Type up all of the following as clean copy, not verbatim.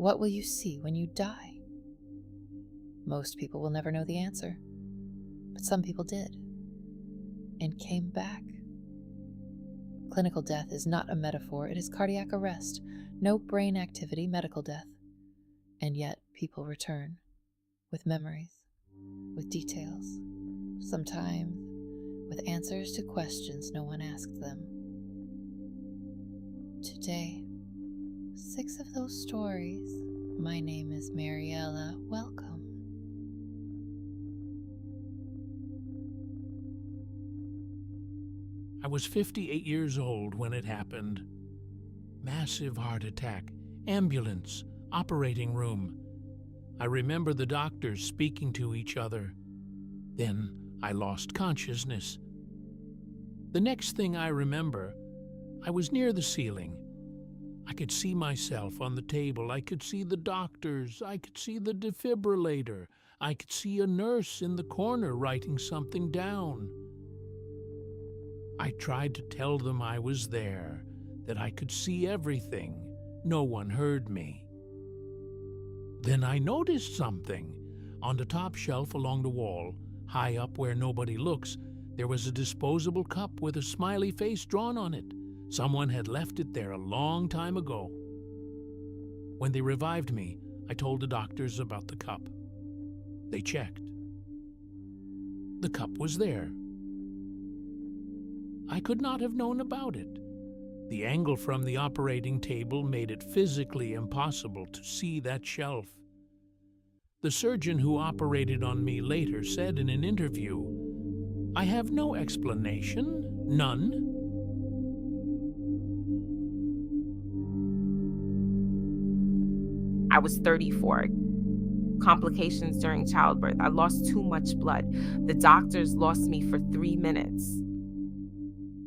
What will you see when you die? Most people will never know the answer, but some people did and came back. Clinical death is not a metaphor, it is cardiac arrest, no brain activity, medical death. And yet people return with memories, with details, sometimes with answers to questions no one asked them. Today, 6 of those stories. My name is Mariella. Welcome. I was 58 years old when it happened. Massive heart attack, ambulance, operating room. I remember the doctors speaking to each other. Then I lost consciousness. The next thing I remember, I was near the ceiling. I could see myself on the table. I could see the doctors. I could see the defibrillator. I could see a nurse in the corner writing something down. I tried to tell them I was there, that I could see everything. No one heard me. Then I noticed something. On the top shelf along the wall, high up where nobody looks, there was a disposable cup with a smiley face drawn on it. Someone had left it there a long time ago. When they revived me, I told the doctors about the cup. They checked. The cup was there. I could not have known about it. The angle from the operating table made it physically impossible to see that shelf. The surgeon who operated on me later said in an interview, "I have no explanation, none." I was 34. Complications during childbirth. I lost too much blood. The doctors lost me for 3 minutes.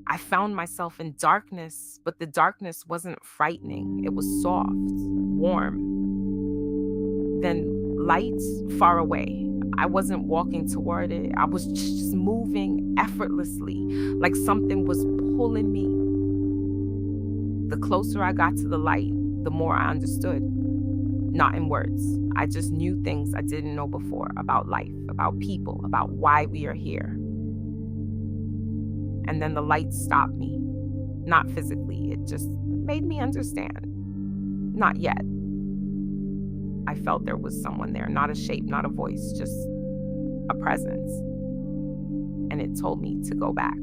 I found myself in darkness, but the darkness wasn't frightening. It was soft, warm. Then lights far away. I wasn't walking toward it. I was just moving effortlessly, like something was pulling me. The closer I got to the light, the more I understood. Not in words. I just knew things I didn't know before about life, about people, about why we are here. And then the light stopped me. Not physically, it just made me understand. Not yet. I felt there was someone there, not a shape, not a voice, just a presence. And it told me to go back.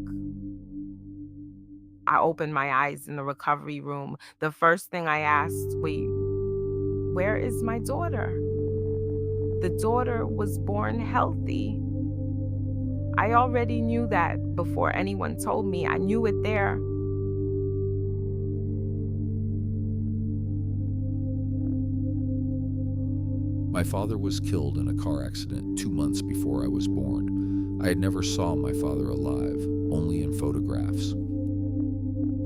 I opened my eyes in the recovery room. The first thing I asked, where is my daughter? The daughter was born healthy. I already knew that before anyone told me. I knew it there. My father was killed in a car accident 2 months before I was born. I had never saw my father alive, only in photographs.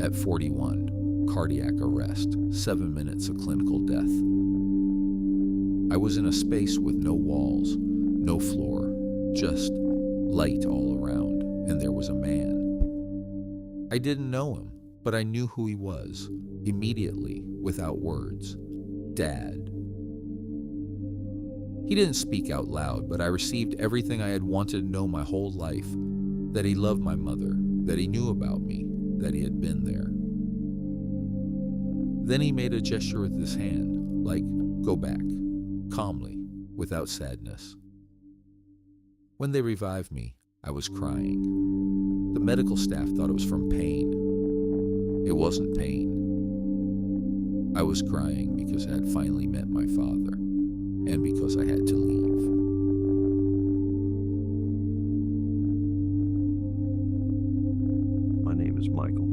At 41, cardiac arrest, 7 minutes of clinical death. I was in a space with no walls, no floor, just light all around, and there was a man. I didn't know him, but I knew who he was, immediately, without words. Dad. He didn't speak out loud, but I received everything I had wanted to know my whole life, that he loved my mother, that he knew about me, that he had been there. Then he made a gesture with his hand, like, go back, calmly, without sadness. When they revived me, I was crying. The medical staff thought it was from pain. It wasn't pain. I was crying because I had finally met my father, and because I had to leave. My name is Michael.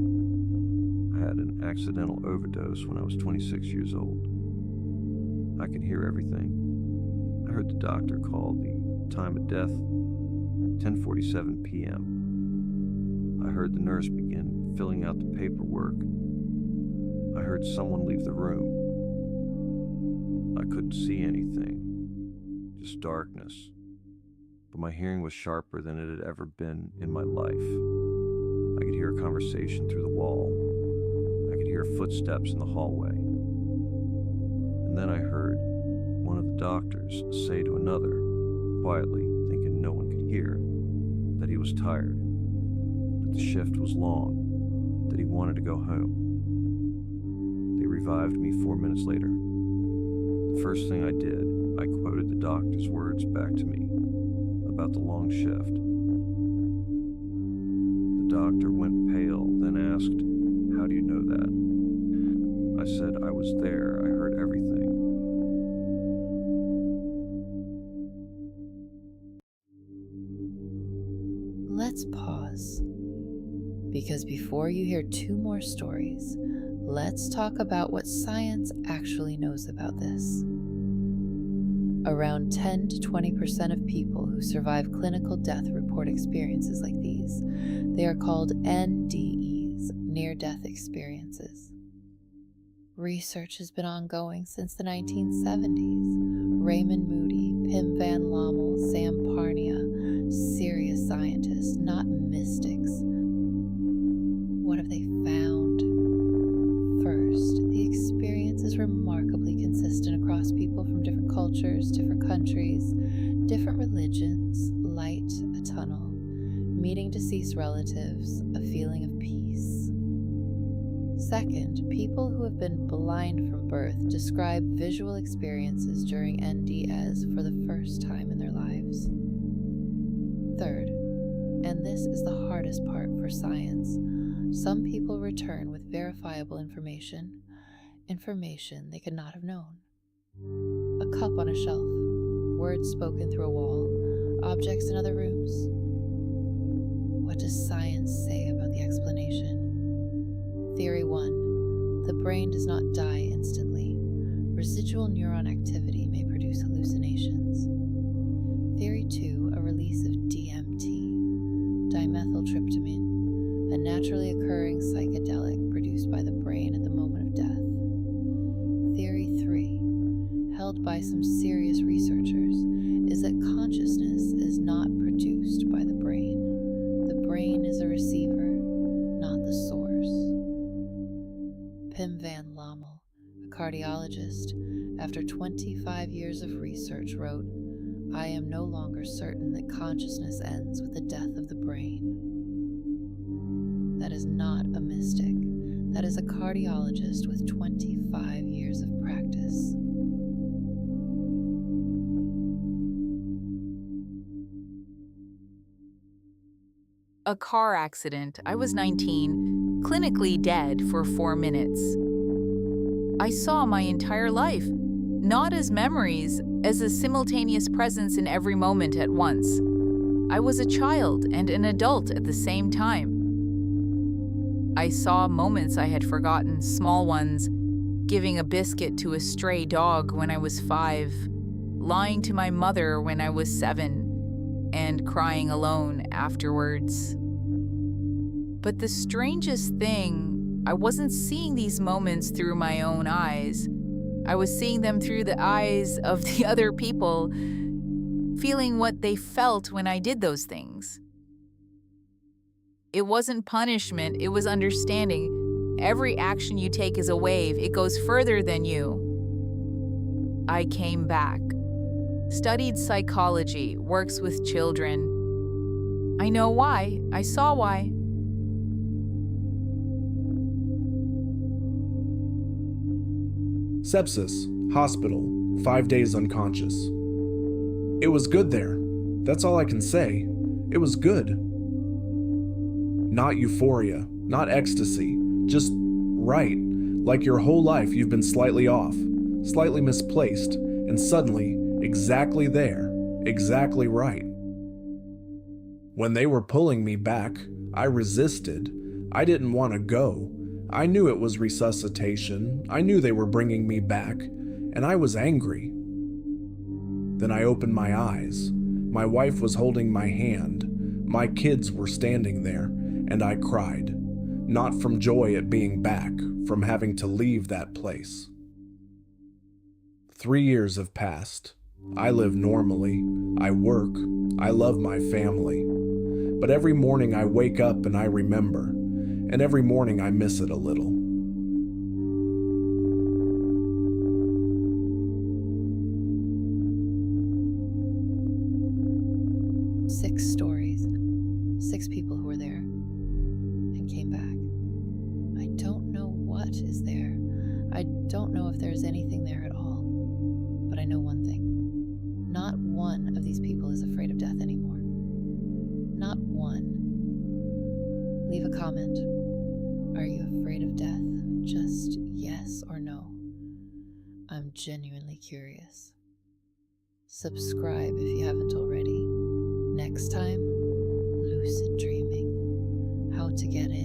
I had an accidental overdose when I was 26 years old. I could hear everything. I heard the doctor call the time of death 10:47 p.m. I heard the nurse begin filling out the paperwork. I heard someone leave the room. I couldn't see anything, just darkness. But my hearing was sharper than it had ever been in my life. I could hear a conversation through the wall. I could hear footsteps in the hallway. And And then I heard one of the doctors say to another, quietly, thinking no one could hear, that he was tired, that the shift was long, that he wanted to go home. They revived me 4 minutes later. The first thing I did, I quoted the doctor's words back to me about the long shift. The doctor went pale, then asked, "How do you know that?" I said, "I was there. I heard everything." Let's pause, because before you hear two more stories, let's talk about what science actually knows about this. Around 10 to 20% of people who survive clinical death report experiences like these. They are called NDEs, near-death experiences. Research has been ongoing since the 1970s. Raymond Moody, Pim Van Lommel, Sam Parnia, serious scientists, not mystics. What have they found? First, the experience is remarkably consistent across people from different cultures, different countries, different religions. Light, a tunnel, meeting deceased relatives, a feeling of peace. Second, people who have been blind from birth describe visual experiences during NDEs for the first time in their lives. Third, and this is the hardest part for science, some people return with verifiable information they could not have known. A cup on a shelf, words spoken through a wall, objects in other rooms. What does science say about the explanation? Theory 1. The brain does not die instantly. Residual neuron activity may produce hallucinations. Theory 2. A release of DMT, dimethyltryptamine, a naturally occurring psychedelic produced by the brain at the moment of death. Theory 3, held by some serious researchers, is that consciousness is not produced by the brain. The brain is a receiver, not the source. Pim Van Lommel, a cardiologist, after 25 years of research wrote, "I am no longer certain that consciousness ends with the death of the brain." That is not a mystic. That is a cardiologist with 25 years of practice. A car accident. I was 19, clinically dead for 4 minutes. I saw my entire life, not as memories, as a simultaneous presence in every moment at once. I was a child and an adult at the same time. I saw moments I had forgotten, small ones, giving a biscuit to a stray dog when I was 5, lying to my mother when I was 7, and crying alone afterwards. But the strangest thing, I wasn't seeing these moments through my own eyes. I was seeing them through the eyes of the other people, feeling what they felt when I did those things. It wasn't punishment, it was understanding. Every action you take is a wave, it goes further than you. I came back. Studied psychology, works with children. I know why, I saw why. Sepsis, hospital, 5 days unconscious. It was good there. That's all I can say. It was good. Not euphoria, not ecstasy, just right. Like your whole life you've been slightly off, slightly misplaced, and suddenly exactly there, exactly right. When they were pulling me back, I resisted. I didn't want to go. I knew it was resuscitation. I knew they were bringing me back, and I was angry. Then I opened my eyes. My wife was holding my hand. My kids were standing there, and I cried. Not from joy at being back, from having to leave that place. 3 years have passed. I live normally. I work. I love my family. But every morning I wake up and I remember, and every morning I miss it a little. what is there. I don't know if there's anything there at all, but I know one thing. Not one of these people is afraid of death anymore. Not one. Leave a comment. Are you afraid of death? Just yes or no. I'm genuinely curious. Subscribe if you haven't already. Next time, lucid dreaming. How to get in.